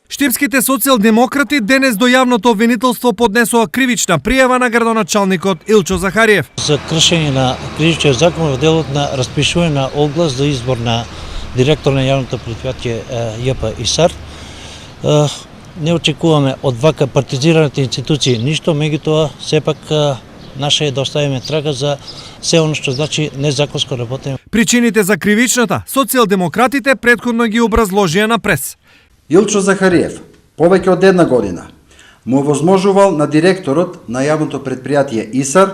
Штипските социјалдемократи денес до јавното обвинителство поднесоа кривична пријава на градоначалникот Илчо Захариев. За кршење на кривичниот закон во делот на распишување на оглас за избор на директор на јавното предпријатие ЈП ИСАР. Не очекуваме од вака партизираните институции ништо, меѓутоа сепак наше е да оставиме трага за се оно што значи незаконско работење. Причините за кривичната социјалдемократите претходно ги образложија на прес. Илчо Захариев, повеќе од една година, му овозможувал на директорот на јавното предпријатие ИСАР,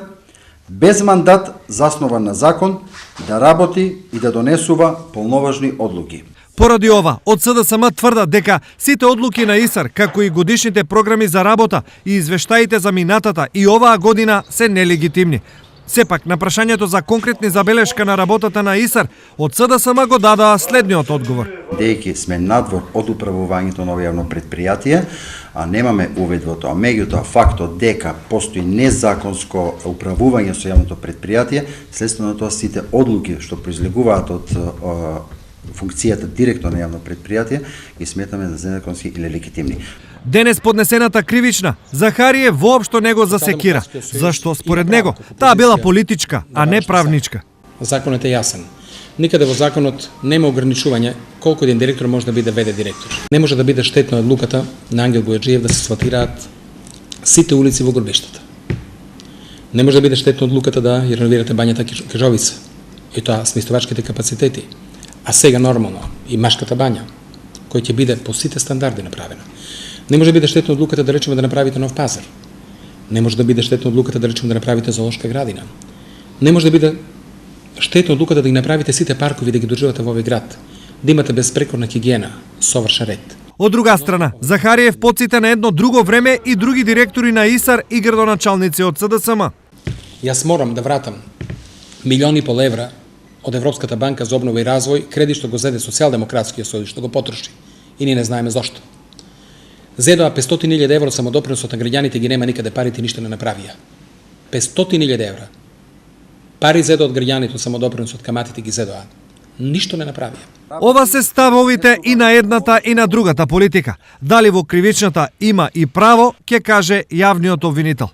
без мандат заснован на закон, да работи и да донесува полноважни одлуки. Поради ова, од СДСМ тврдат дека сите одлуки на ИСАР, како и годишните програми за работа и извештаите за минатата и оваа година се нелегитимни. Сепак, на прашањето за конкретни забелешка на работата на ИСАР, од СДСМ го дадаа следниот одговор. Дејќи сме надвор од управувањето на јавно предпријатие, а немаме увид во тоа. Меѓутоа, фактот дека постои незаконско управување со јавното предпријатие, следствено на тоа сите одлуки што произлегуваат од функцијата директор на јавно предпријатие ги сметаме за незаконски или легитимни. Денес поднесената кривична Захариев воопшто не го засекира, зашто според него таа била политичка, а не правничка. Законот е јасен. Никаде во законот нема ограничување колку еден директор може да биде ВД директор. Не може да биде штетна одлуката на Ангел Бојаджиев да се асфалтираат сите улици во Горбештата. Не може да биде штетна одлуката да ја реновирате бањата Кажовица, и тоа сместувачките капацитети. А сега нормално и Машката бања, кој ќе биде по сите стандарди направена. Не може да биде штетна одлуката да речеме да направите нов пазар. Не може да биде штетна одлуката да речеме да направите зоолошка градина. Не може да биде штетна одлуката да ги направите сите паркови да ги одржувате во овој град. Да имате безпрекорна хигиена, совршен ред. Од друга страна, Захариев потсета на едно друго време и други директори на ИСАР и градоначалници од СДСМ. Јас морам да вратам милиони и пол евра од Европската банка за обнова и развој, кредит што го зеде Социјалдемократскиот сојуз, што го потроши. И ние не знаеме зошто. Зедоа 500.000 евро самодоприносот на граѓаните ги нема никаде, парите ништо не направија. 500.000 евра. Пари зедоа од граѓаните, самодоприносот, каматите ги зедоа. Ништо не направија. Ова се ставовите и на едната и на другата политика. Дали во кривичната има и право, ќе каже јавниот обвинител.